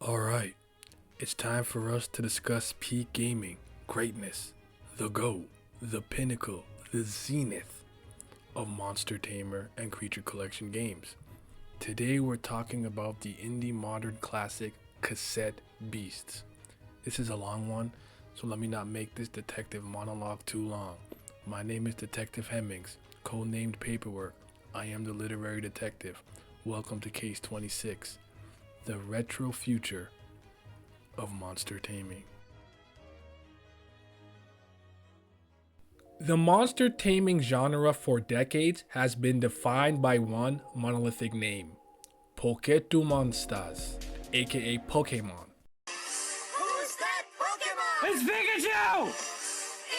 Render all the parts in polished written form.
Alright, it's time for us to discuss peak gaming, greatness, the GOAT, the pinnacle, the zenith of Monster Tamer and Creature Collection games. Today we're talking about the indie modern classic Cassette Beasts. This is a long one, so let me not make this detective monologue too long. My name is Detective Hemmings, codenamed Paperwork. I am the literary detective. Welcome to Case 26. The retro future of monster taming. The monster taming genre for decades has been defined by one monolithic name, Poketu Monsters, aka Pokemon. Who's that Pokemon? It's Pikachu!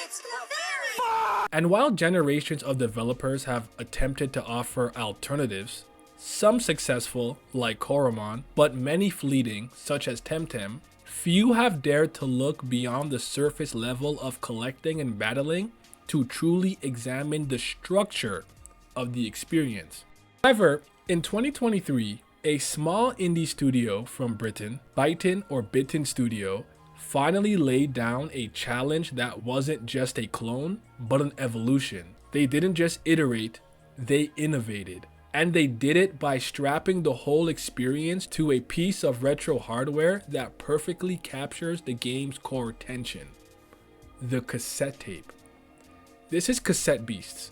It's Clefairy! And while generations of developers have attempted to offer alternatives, some successful, like Koromon, but many fleeting, such as Temtem, few have dared to look beyond the surface level of collecting and battling to truly examine the structure of the experience. However, in 2023, a small indie studio from Britain, Bytten or Bytten Studio, finally laid down a challenge that wasn't just a clone, but an evolution. They didn't just iterate, they innovated. And they did it by strapping the whole experience to a piece of retro hardware that perfectly captures the game's core tension: the cassette tape. This is Cassette Beasts,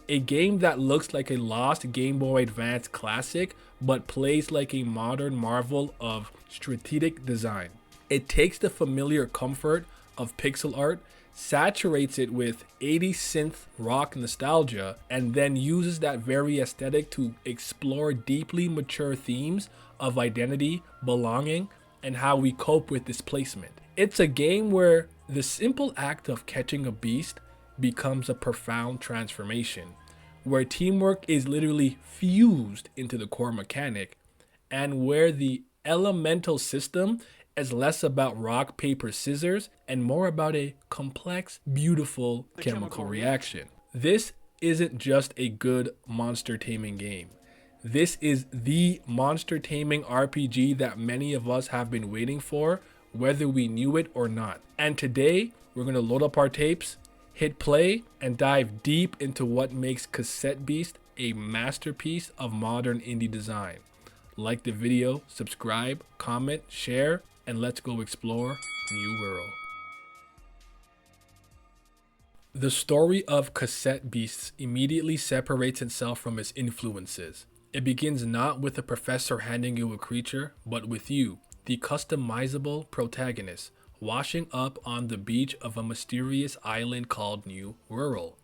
a game that looks like a lost Game Boy Advance classic, but plays like a modern marvel of strategic design. It takes the familiar comfort of pixel art, saturates it with 80s synth rock nostalgia, and then uses that very aesthetic to explore deeply mature themes of identity, belonging, and how we cope with displacement. It's a game where the simple act of catching a beast becomes a profound transformation, where teamwork is literally fused into the core mechanic, and where the elemental system is less about rock, paper, scissors, and more about a complex, beautiful chemical reaction. This isn't just a good monster taming game. This is the monster taming RPG that many of us have been waiting for, whether we knew it or not. And today, we're going to load up our tapes, hit play, and dive deep into what makes Cassette Beast a masterpiece of modern indie design. Like the video, subscribe, comment, share, and let's go explore New World. The story of Cassette Beasts immediately separates itself from its influences. It begins not with a professor handing you a creature, but with you, the customizable protagonist, washing up on the beach of a mysterious island called New World.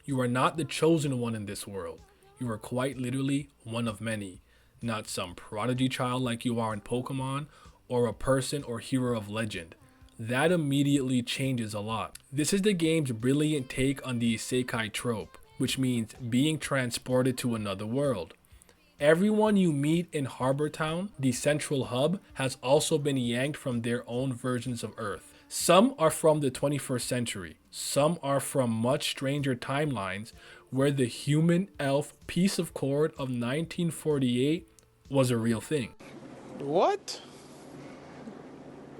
You are not the chosen one in this world. You are quite literally one of many, not some prodigy child like you are in Pokemon, or a person or hero of legend. That immediately changes a lot. This is the game's brilliant take on the Isekai trope, which means being transported to another world. Everyone you meet in Harbor Town, the central hub, has also been yanked from their own versions of Earth. Some are from the 21st century. Some are from much stranger timelines where the human elf piece of cord of 1948 was a real thing. What?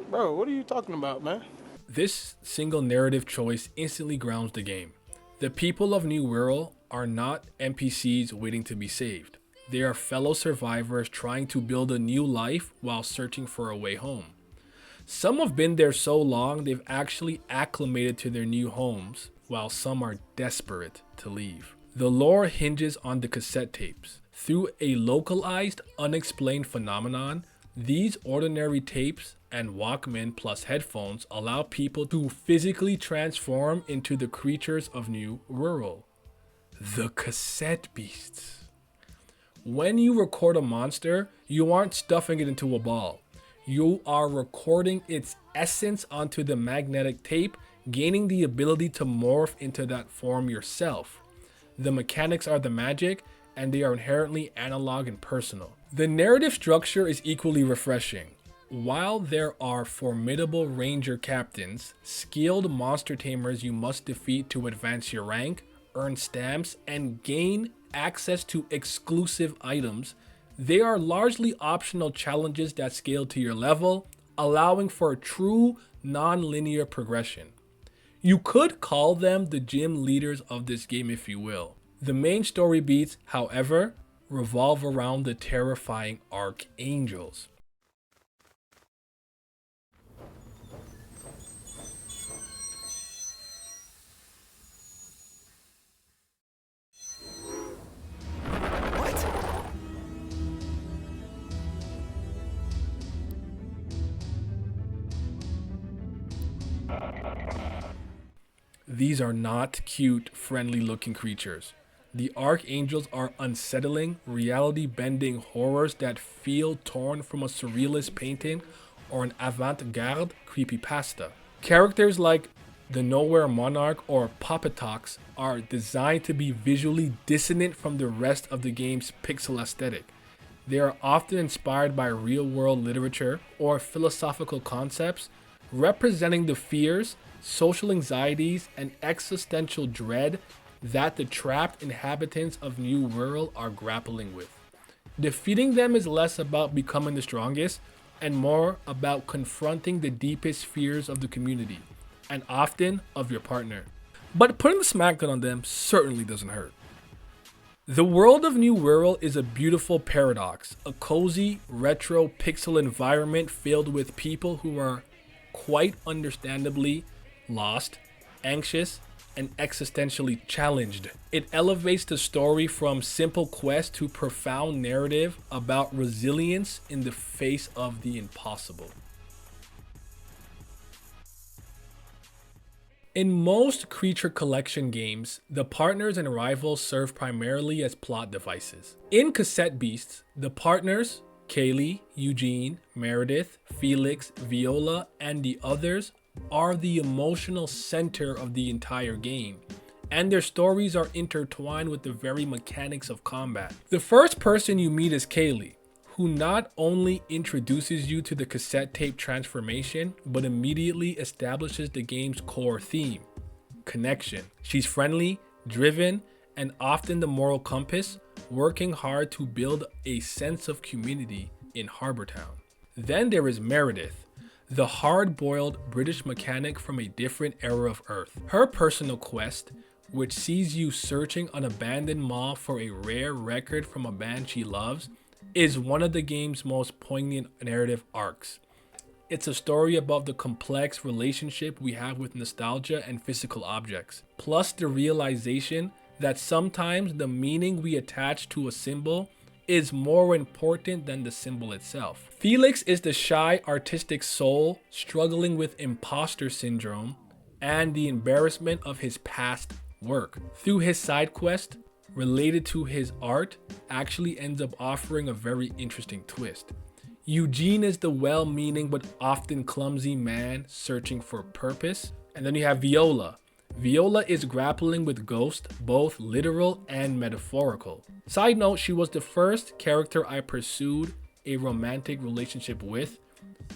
Bro, what are you talking about, man? This single narrative choice instantly grounds the game. The people of New World are not NPCs waiting to be saved. They are fellow survivors trying to build a new life while searching for a way home. Some have been there so long they've actually acclimated to their new homes, while some are desperate to leave. The lore hinges on the cassette tapes. Through a localized, unexplained phenomenon, these ordinary tapes and Walkman plus headphones allow people to physically transform into the creatures of New World. The Cassette Beasts. When you record a monster, you aren't stuffing it into a ball. You are recording its essence onto the magnetic tape, gaining the ability to morph into that form yourself. The mechanics are the magic, and they are inherently analog and personal. The narrative structure is equally refreshing. While there are formidable ranger captains, skilled monster tamers you must defeat to advance your rank, earn stamps, and gain access to exclusive items, They are largely optional challenges that scale to your level, allowing for a true non-linear progression. You could call them the gym leaders of this game if you will. The main story beats, however, revolve around the terrifying archangels. These are not cute, friendly looking creatures. The archangels are unsettling, reality-bending horrors that feel torn from a surrealist painting or an avant-garde creepypasta. Characters like the Nowhere Monarch or Poppetox are designed to be visually dissonant from the rest of the game's pixel aesthetic. They are often inspired by real-world literature or philosophical concepts, representing the fears, social anxieties, and existential dread that the trapped inhabitants of New World are grappling with. Defeating them is less about becoming the strongest and more about confronting the deepest fears of the community, and often of your partner. But putting the smackdown on them certainly doesn't hurt. The world of New World is a beautiful paradox, a cozy, retro pixel environment filled with people who are quite understandably lost, anxious, and existentially challenged. It elevates the story from simple quest to profound narrative about resilience in the face of the impossible. In most creature collection games, the partners and rivals serve primarily as plot devices. In Cassette Beasts, the partners, Kaylee, Eugene, Meredith, Felix, Viola, and the others are the emotional center of the entire game, and their stories are intertwined with the very mechanics of combat. The first person you meet is Kaylee, who not only introduces you to the cassette tape transformation, but immediately establishes the game's core theme, connection. She's friendly, driven, and often the moral compass, working hard to build a sense of community in Harbortown. Then there is Meredith, the hard-boiled British mechanic from a different era of Earth. Her personal quest, which sees you searching an abandoned mall for a rare record from a band she loves, is one of the game's most poignant narrative arcs. It's a story about the complex relationship we have with nostalgia and physical objects, plus the realization that sometimes the meaning we attach to a symbol is more important than the symbol itself. Felix is the shy artistic soul struggling with imposter syndrome and the embarrassment of his past work. Through his side quest, related to his art, actually ends up offering a very interesting twist. Eugene is the well-meaning but often clumsy man searching for purpose. And then you have Viola. Viola is grappling with ghosts, both literal and metaphorical. Side note, she was the first character I pursued a romantic relationship with,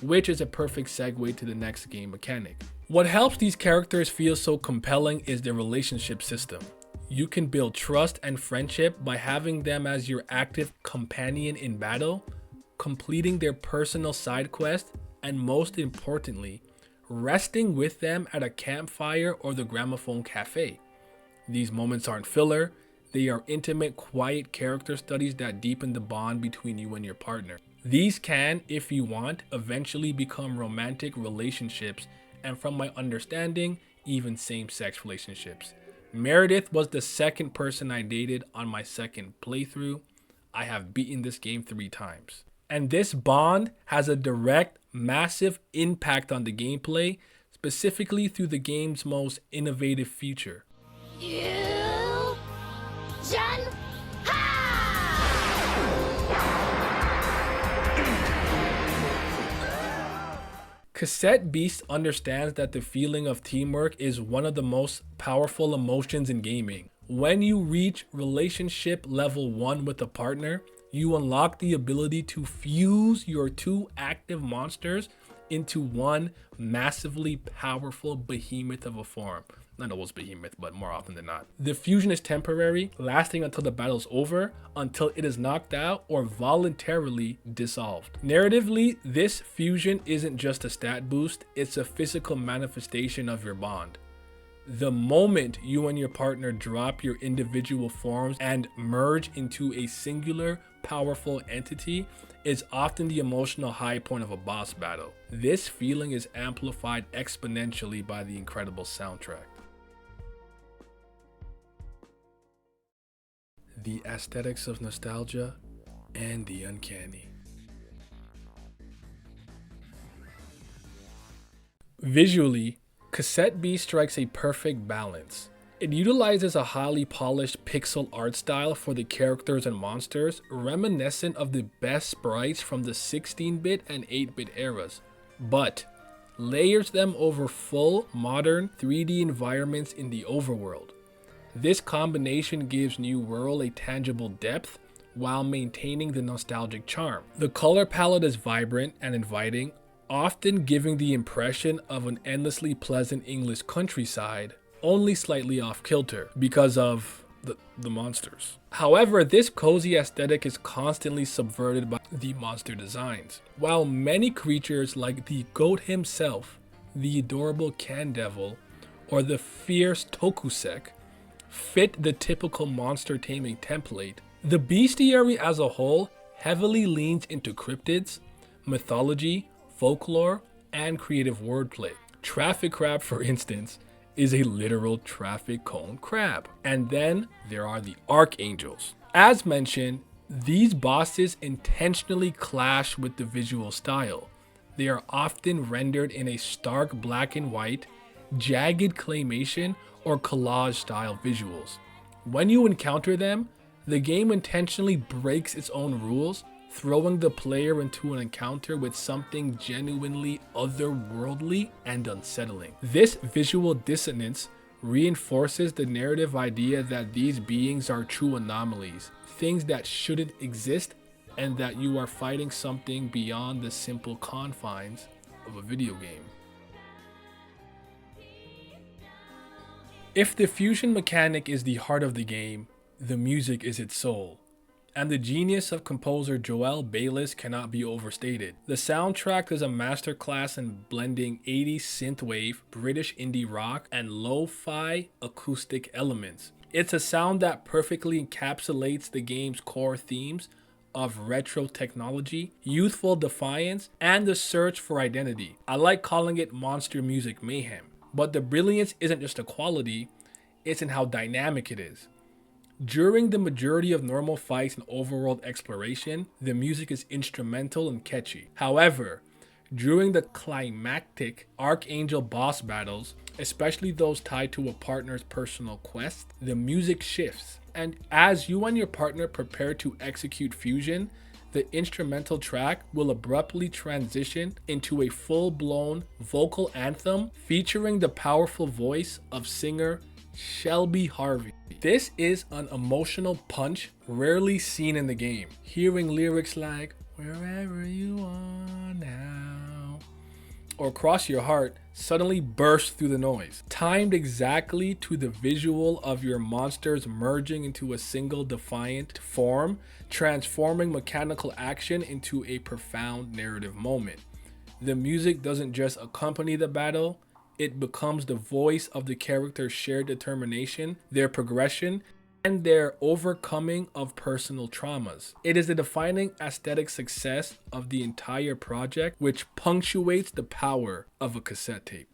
which is a perfect segue to the next game mechanic. What helps these characters feel so compelling is their relationship system. You can build trust and friendship by having them as your active companion in battle, completing their personal side quest, and most importantly, resting with them at a campfire or the gramophone cafe. These moments aren't filler, they are intimate, quiet character studies that deepen the bond between you and your partner. These can, if you want, eventually become romantic relationships, and from my understanding, even same-sex relationships. Meredith was the second person I dated on my second playthrough. I have beaten this game 3 times. And this bond has a direct, massive impact on the gameplay, specifically through the game's most innovative feature. Cassette Beast understands that the feeling of teamwork is one of the most powerful emotions in gaming. When you reach relationship level 1 with a partner, you unlock the ability to fuse your 2 active monsters into one massively powerful behemoth of a form. Not always behemoth, but more often than not. The fusion is temporary, lasting until the battle's over, until it is knocked out or voluntarily dissolved. Narratively, this fusion isn't just a stat boost, it's a physical manifestation of your bond. The moment you and your partner drop your individual forms and merge into a singular, powerful entity is often the emotional high point of a boss battle. This feeling is amplified exponentially by the incredible soundtrack. The aesthetics of nostalgia and the uncanny. Visually, Cassette B strikes a perfect balance. It utilizes a highly polished pixel art style for the characters and monsters, reminiscent of the best sprites from the 16-bit and 8-bit eras, but layers them over full, modern 3D environments in the overworld. This combination gives New World a tangible depth while maintaining the nostalgic charm. The color palette is vibrant and inviting, often giving the impression of an endlessly pleasant English countryside, only slightly off kilter because of the monsters. However, this cozy aesthetic is constantly subverted by the monster designs. While many creatures like the goat himself, the adorable Can Devil, or the fierce Tokusek fit the typical monster taming template, the bestiary as a whole heavily leans into cryptids, mythology, folklore, and creative wordplay. Traffic Crab, for instance, is a literal traffic cone crab. And then there are the Archangels. As mentioned, these bosses intentionally clash with the visual style. They are often rendered in a stark black and white, jagged claymation, or collage style visuals. When you encounter them, the game intentionally breaks its own rules, throwing the player into an encounter with something genuinely otherworldly and unsettling. This visual dissonance reinforces the narrative idea that these beings are true anomalies, things that shouldn't exist, and that you are fighting something beyond the simple confines of a video game. If the fusion mechanic is the heart of the game, the music is its soul. And the genius of composer Joel Bayliss cannot be overstated. The soundtrack is a masterclass in blending 80s synthwave, British indie rock, and lo-fi acoustic elements. It's a sound that perfectly encapsulates the game's core themes of retro technology, youthful defiance, and the search for identity. I like calling it monster music mayhem. But the brilliance isn't just a quality, it's in how dynamic it is. During the majority of normal fights and overworld exploration, the music is instrumental and catchy. However, during the climactic Archangel boss battles, especially those tied to a partner's personal quest, the music shifts. And as you and your partner prepare to execute fusion, the instrumental track will abruptly transition into a full-blown vocal anthem featuring the powerful voice of singer Shelby Harvey. This is an emotional punch rarely seen in the game. Hearing lyrics like, "Wherever you are now," or "Cross Your Heart" suddenly bursts through the noise, timed exactly to the visual of your monsters merging into a single defiant form, transforming mechanical action into a profound narrative moment. The music doesn't just accompany the battle, it becomes the voice of the character's shared determination, their progression, and their overcoming of personal traumas. It is the defining aesthetic success of the entire project, which punctuates the power of a cassette tape.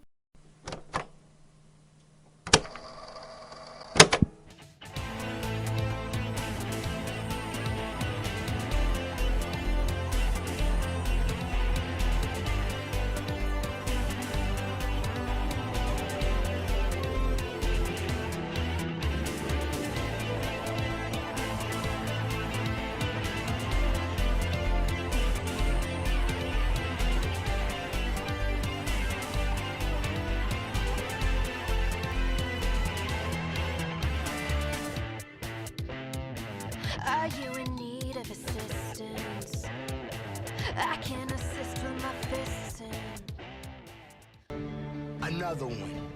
Are you in need of assistance? I can assist with my fists and Another one.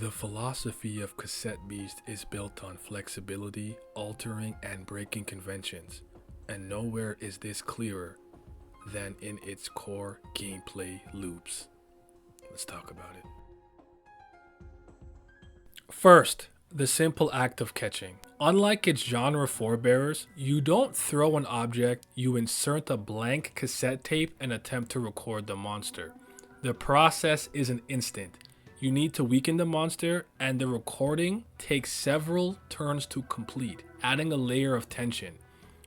The philosophy of Cassette Beast is built on flexibility, altering and breaking conventions, and nowhere is this clearer than in its core gameplay loops. Let's talk about it. First, the simple act of catching. Unlike its genre forebearers, you don't throw an object, you insert a blank cassette tape and attempt to record the monster. The process isn't instant. You need to weaken the monster, and the recording takes several turns to complete, adding a layer of tension.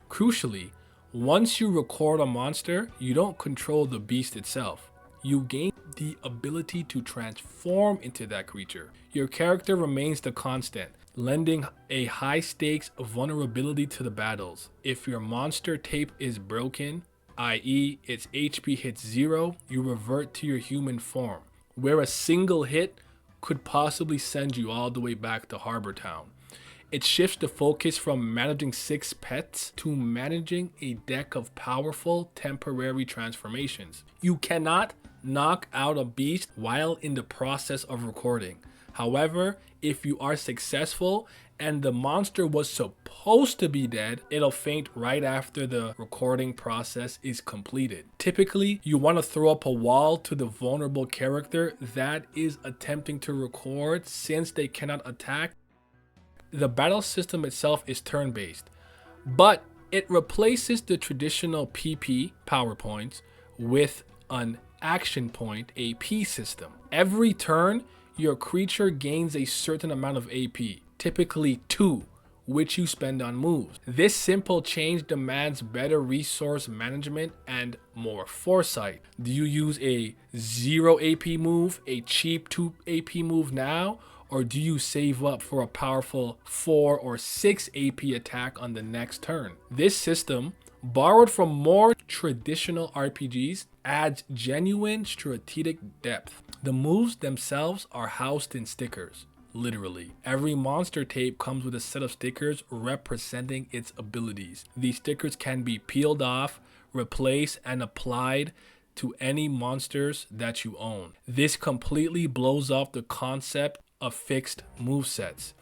Crucially, once you record a monster, you don't control the beast itself. You gain the ability to transform into that creature. Your character remains the constant, lending a high-stakes vulnerability to the battles. If your monster tape is broken, i.e. its HP hits 0, you revert to your human form, where a single hit could possibly send you all the way back to Harbor Town. It shifts the focus from managing 6 pets to managing a deck of powerful temporary transformations. You cannot knock out a beast while in the process of recording. However, if you are successful and the monster was supposed to be dead, it'll faint right after the recording process is completed. Typically, you want to throw up a wall to the vulnerable character that is attempting to record, since they cannot attack. The battle system itself is turn-based, but it replaces the traditional PP power points with an action point AP system. Every turn, your creature gains a certain amount of AP, typically 2, which you spend on moves. This simple change demands better resource management and more foresight. Do you use a 0 AP move, a cheap 2 AP move now, or do you save up for a powerful 4 or 6 AP attack on the next turn? This system, borrowed from more traditional RPGs, adds genuine strategic depth. The moves themselves are housed in stickers. Literally, every monster tape comes with a set of stickers representing its abilities. These stickers can be peeled off, replaced, and applied to any monsters that you own. This completely blows off the concept of fixed movesets.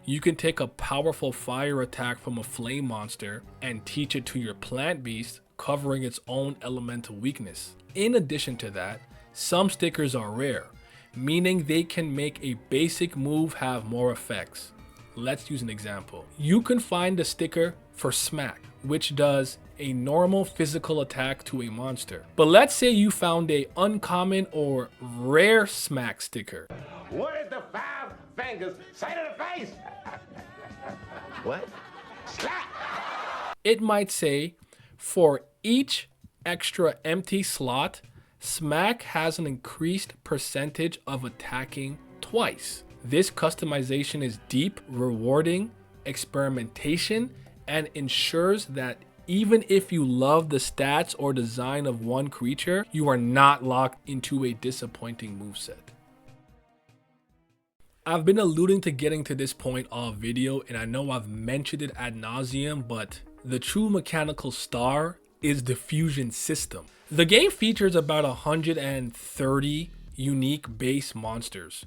You can take a powerful fire attack from a flame monster and teach it to your plant beast, covering its own elemental weakness. In addition to that, some stickers are rare, meaning they can make a basic move have more effects. Let's use an example. You can find a sticker for Smack, which does a normal physical attack to a monster. But let's say you found a uncommon or rare Smack sticker. What did the 5 fingers say to the face? What? Slap! It might say, for each extra empty slot, Smack has an increased percentage of attacking twice. This customization is deep, rewarding experimentation, and ensures that even if you love the stats or design of one creature, you are not locked into a disappointing moveset. I've been alluding to getting to this point all video, and I know I've mentioned it ad nauseum, but the true mechanical star is the fusion system. The game features about 130 unique base monsters.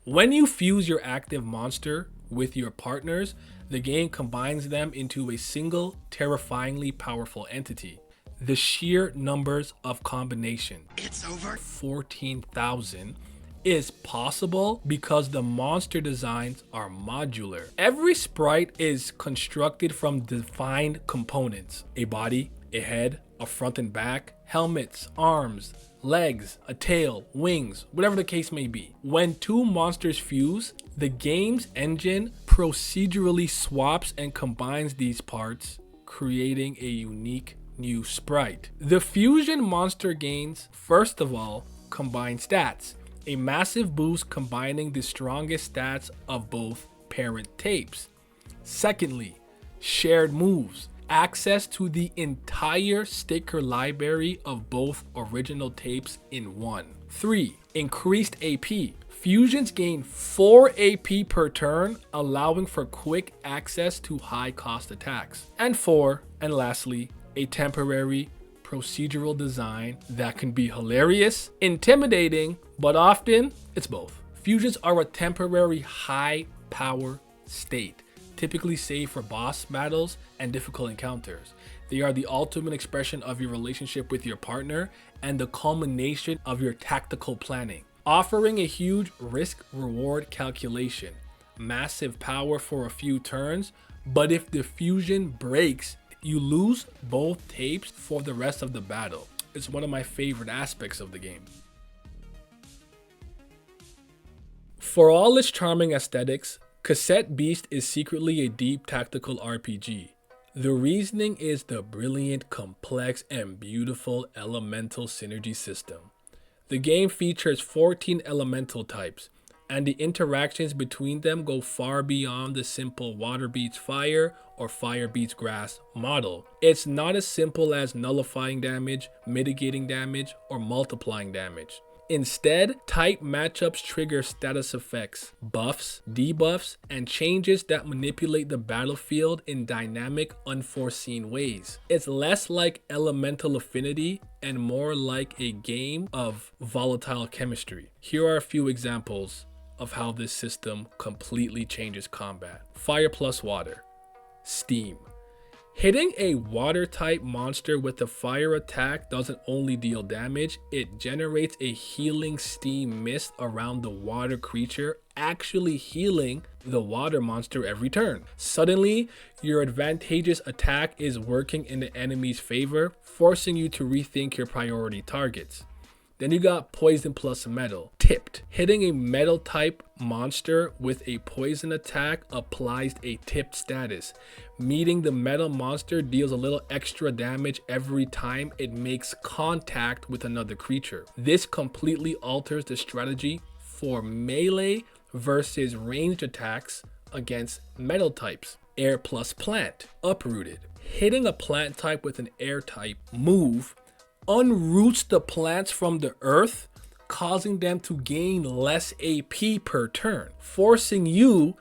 When you fuse your active monster with your partners, the game combines them into a single terrifyingly powerful entity. The sheer numbers of combination, it's over 14,000, is possible because the monster designs are modular. Every sprite is constructed from defined components: a body, a head, a front and back, helmets, arms, legs, a tail, wings, whatever the case may be. When 2 monsters fuse, the game's engine procedurally swaps and combines these parts, creating a unique new sprite. The fusion monster gains, first of all, combined stats, a massive boost combining the strongest stats of both parent tapes. Secondly, shared moves, access to the entire sticker library of both original tapes in one. 3. Increased AP. Fusions gain 4 AP per turn, allowing for quick access to high cost attacks. And 4, and lastly, a temporary procedural design that can be hilarious, intimidating, but often it's both. Fusions are a temporary high power state, typically saved for boss battles and difficult encounters. They are the ultimate expression of your relationship with your partner and the culmination of your tactical planning, offering a huge risk-reward calculation. Massive power for a few turns, but if the fusion breaks, you lose both tapes for the rest of the battle. It's one of my favorite aspects of the game. For all its charming aesthetics, Cassette Beast is secretly a deep tactical RPG. The reasoning is the brilliant, complex, and beautiful elemental synergy system. The game features 14 elemental types, and the interactions between them go far beyond the simple water beats fire or fire beats grass model. It's not as simple as nullifying damage, mitigating damage, or multiplying damage. Instead, type matchups trigger status effects, buffs, debuffs, and changes that manipulate the battlefield in dynamic, unforeseen ways. It's less like elemental affinity and more like a game of volatile chemistry. Here are a few examples of how this system completely changes combat. Fire plus water. Steam. Hitting a water type monster with a fire attack doesn't only deal damage, it generates a healing steam mist around the water creature, actually healing the water monster every turn. Suddenly, your advantageous attack is working in the enemy's favor, forcing you to rethink your priority targets. Then you got poison plus metal. Tipped. Hitting a metal type monster with a poison attack applies a tipped status. Meeting the metal monster deals a little extra damage every time it makes contact with another creature. This completely alters the strategy for melee versus ranged attacks against metal types. Air plus plant. Uprooted. Hitting a plant type with an air type move unroots the plants from the earth, causing them to gain less AP per turn, forcing you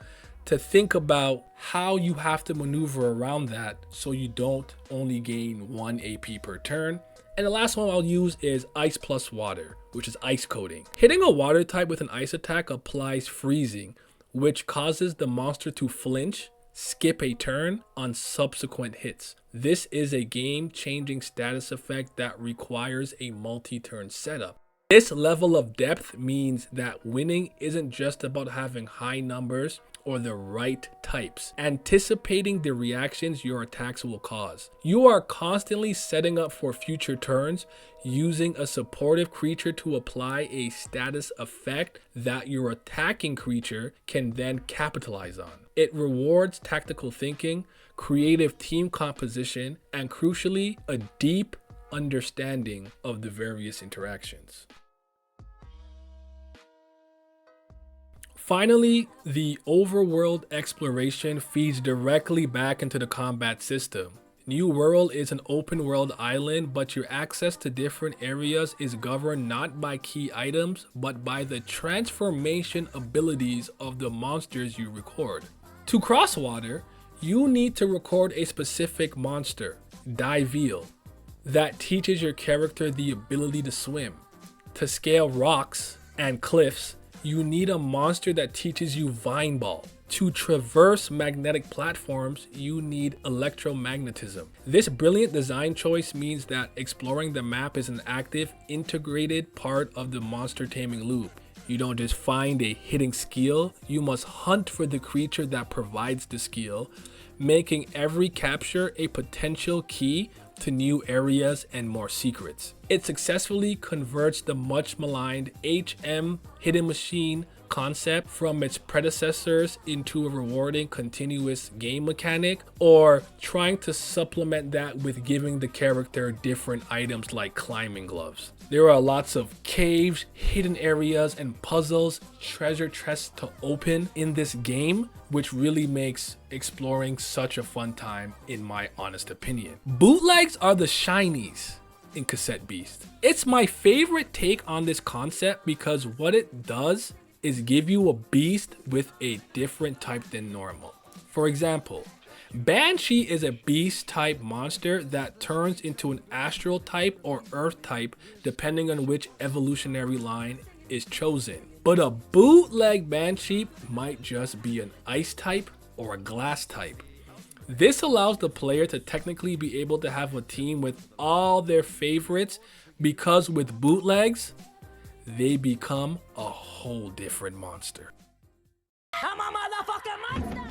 to think about how you have to maneuver around that so you don't only gain 1 AP per turn. And the last one I'll use is ice plus water, which is ice coating. Hitting a water type with an ice attack applies freezing, which causes the monster to flinch, skip a turn on subsequent hits. This is a game-changing status effect that requires a multi-turn setup. This level of depth means that winning isn't just about having high numbers or the right types, anticipating the reactions your attacks will cause. You are constantly setting up for future turns, using a supportive creature to apply a status effect that your attacking creature can then capitalize on. It rewards tactical thinking, creative team composition, and crucially, a deep understanding of the various interactions. Finally, the overworld exploration feeds directly back into the combat system. New World is an open world island, but your access to different areas is governed not by key items, but by the transformation abilities of the monsters you record. To cross water, you need to record a specific monster, Diveal, that teaches your character the ability to swim. To scale rocks and cliffs, you need a monster that teaches you Vine Ball. To traverse magnetic platforms, you need electromagnetism. This brilliant design choice means that exploring the map is an active, integrated part of the monster taming loop. You don't just find a hitting skill, you must hunt for the creature that provides the skill, making every capture a potential key to new areas and more secrets. It successfully converts the much maligned HM hidden machine concept from its predecessors into a rewarding continuous game mechanic, or trying to supplement that with giving the character different items like climbing gloves. There are lots of caves, hidden areas, and puzzles, treasure chests to open in this game, which really makes exploring such a fun time in my honest opinion. Bootlegs are the shinies in Cassette Beast. It's my favorite take on this concept because what it does is give you a beast with a different type than normal. For example, Banshee is a beast type monster that turns into an astral type or earth type depending on which evolutionary line is chosen. But a bootleg Banshee might just be an ice type or a glass type. This allows the player to technically be able to have a team with all their favorites, because with bootlegs, they become a whole different monster. I'm a motherfucking monster!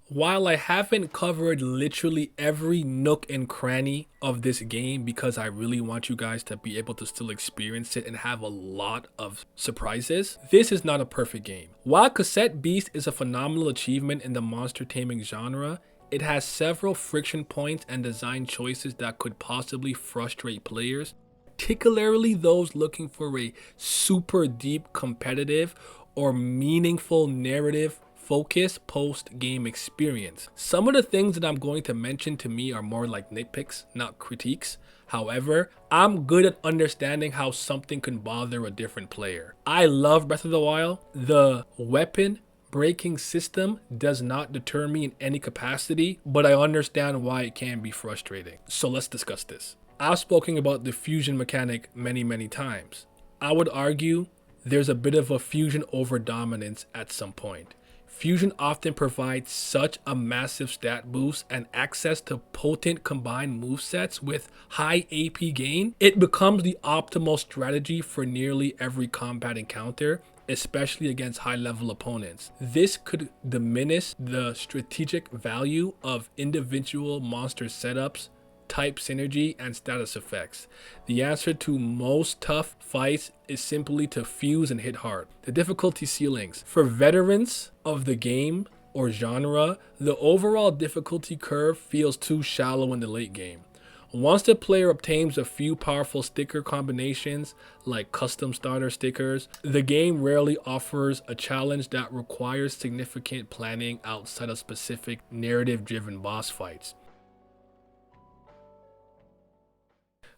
While I haven't covered literally every nook and cranny of this game because I really want you guys to be able to still experience it and have a lot of surprises, this is not a perfect game. While Cassette Beast is a phenomenal achievement in the monster taming genre, it has several friction points and design choices that could possibly frustrate players, particularly those looking for a super deep competitive or meaningful narrative focus post-game experience. Some of the things that I'm going to mention to me are more like nitpicks, not critiques. However, I'm good at understanding how something can bother a different player. I love Breath of the Wild. The weapon breaking system does not deter me in any capacity, but I understand why it can be frustrating. So let's discuss this. I've spoken about the fusion mechanic many times. I would argue there's a bit of a fusion over dominance at some point. Fusion often provides such a massive stat boost and access to potent combined movesets with high AP gain. It becomes the optimal strategy for nearly every combat encounter, especially against high-level opponents. This could diminish the strategic value of individual monster setups, type synergy, and status effects. The answer to most tough fights is simply to fuse and hit hard. The difficulty ceilings. For veterans of the game or genre, the overall difficulty curve feels too shallow in the late game. Once the player obtains a few powerful sticker combinations like custom starter stickers, the game rarely offers a challenge that requires significant planning outside of specific narrative-driven boss fights.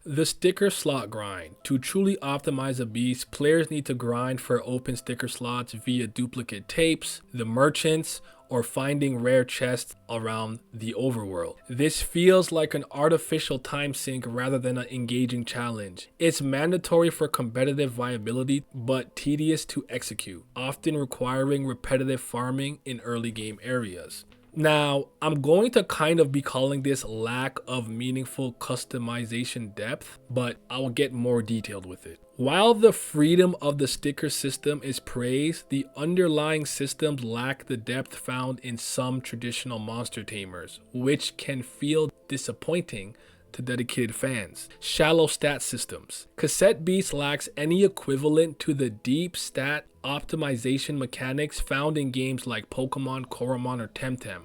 The sticker slot grind. To truly optimize a beast, players need to grind for open sticker slots via duplicate tapes, the merchants, or finding rare chests around the overworld. This feels like an artificial time sink rather than an engaging challenge. It's mandatory for competitive viability, but tedious to execute, often requiring repetitive farming in early game areas. Now, I'm going to kind of be calling this lack of meaningful customization depth, but I'll get more detailed with it. While the freedom of the sticker system is praised, the underlying systems lack the depth found in some traditional monster tamers, which can feel disappointing to dedicated fans. Shallow stat systems. Cassette Beast lacks any equivalent to the deep stat optimization mechanics found in games like Pokemon, Koromon, or Temtem.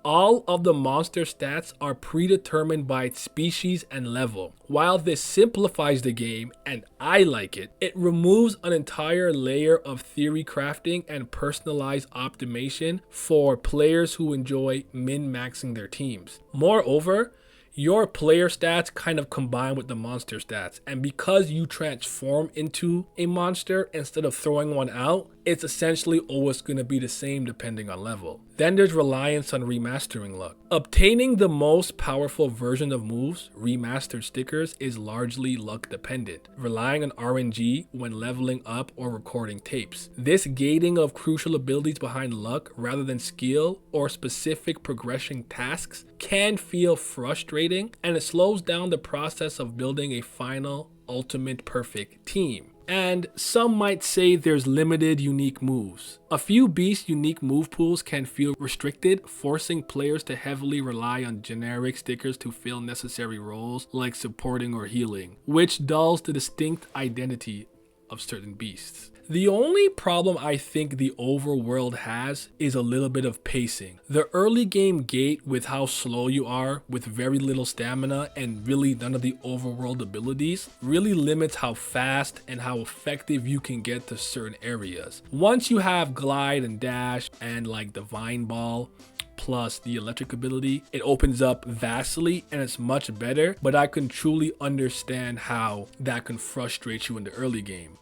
All of the monster stats are predetermined by its species and level. While this simplifies the game, and I like it, it removes an entire layer of theory crafting and personalized optimization for players who enjoy min-maxing their teams. Moreover, your player stats kind of combine with the monster stats, and because you transform into a monster instead of throwing one out, it's essentially always going to be the same depending on level. Then there's reliance on remastering luck. Obtaining the most powerful version of moves, remastered stickers, is largely luck dependent, relying on RNG when leveling up or recording tapes. This gating of crucial abilities behind luck rather than skill or specific progression tasks can feel frustrating, and it slows down the process of building a final, ultimate perfect team. And some might say there's limited unique moves. A few beast unique move pools can feel restricted, forcing players to heavily rely on generic stickers to fill necessary roles like supporting or healing, which dulls the distinct identity of certain beasts. The only problem I think the Overworld has is a little bit of pacing. The early game gate with how slow you are with very little stamina and really none of the Overworld abilities really limits how fast and how effective you can get to certain areas. Once you have glide and dash and like the vine ball plus the electric ability, it opens up vastly and it's much better, but I can truly understand how that can frustrate you in the early game.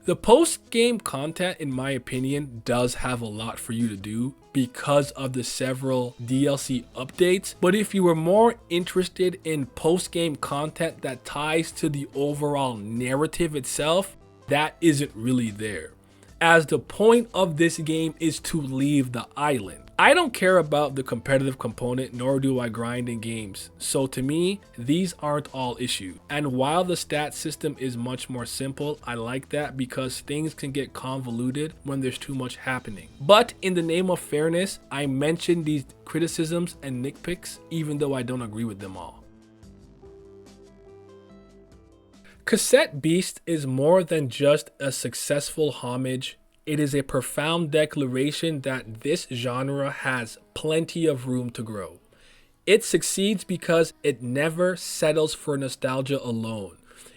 The post-game content, in my opinion, does have a lot for you to do because of the several DLC updates. But if you were more interested in post-game content that ties to the overall narrative itself, that isn't really there, as the point of this game is to leave the island. I don't care about the competitive component, nor do I grind in games. So to me, these aren't all issues. And while the stat system is much more simple, I like that because things can get convoluted when there's too much happening. But in the name of fairness, I mention these criticisms and nitpicks, even though I don't agree with them all. Cassette Beast is more than just a successful homage. It is a profound declaration that this genre has plenty of room to grow. It succeeds because it never settles for nostalgia alone.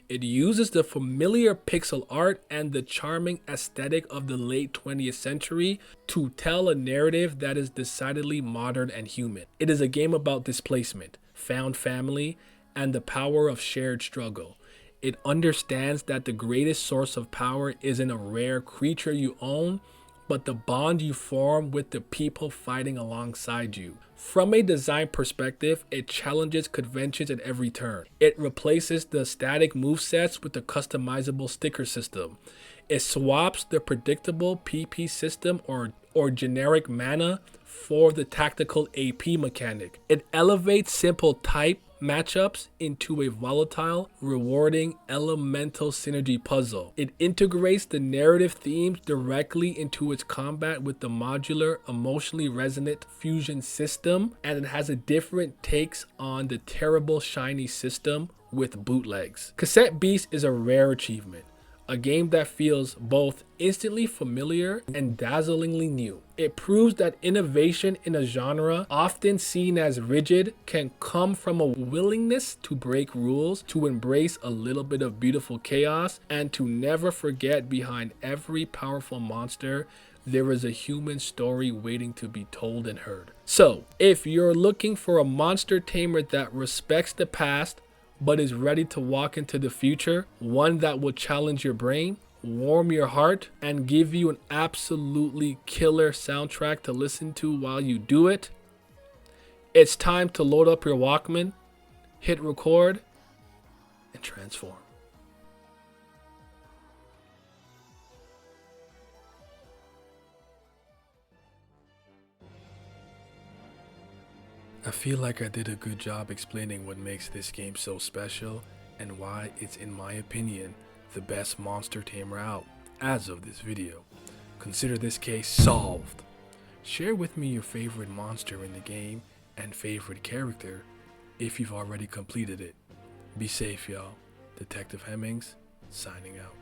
It uses the familiar pixel art and the charming aesthetic of the late 20th century to tell a narrative that is decidedly modern and human. It is a game about displacement, found family, and the power of shared struggle. It understands that the greatest source of power isn't a rare creature you own, but the bond you form with the people fighting alongside you. From a design perspective, it challenges conventions at every turn. It replaces the static movesets with a customizable sticker system. It swaps the predictable PP system or generic mana for the tactical AP mechanic. It elevates simple type matchups into a volatile, rewarding elemental synergy puzzle. It integrates the narrative themes directly into its combat with the modular, emotionally resonant fusion system, and it has a different takes on the terrible shiny system with bootlegs. Cassette Beast is a rare achievement. A game that feels both instantly familiar and dazzlingly new. It proves that innovation in a genre often seen as rigid can come from a willingness to break rules, to embrace a little bit of beautiful chaos, and to never forget behind every powerful monster there is a human story waiting to be told and heard. So, if you're looking for a monster tamer that respects the past, but is ready to walk into the future, one that will challenge your brain, warm your heart, and give you an absolutely killer soundtrack to listen to while you do it, it's time to load up your Walkman, hit record, and transform. I feel like I did a good job explaining what makes this game so special and why it's, in my opinion, the best monster tamer out as of this video. Consider this case solved. Share with me your favorite monster in the game and favorite character if you've already completed it. Be safe, y'all. Detective Hemmings, signing out.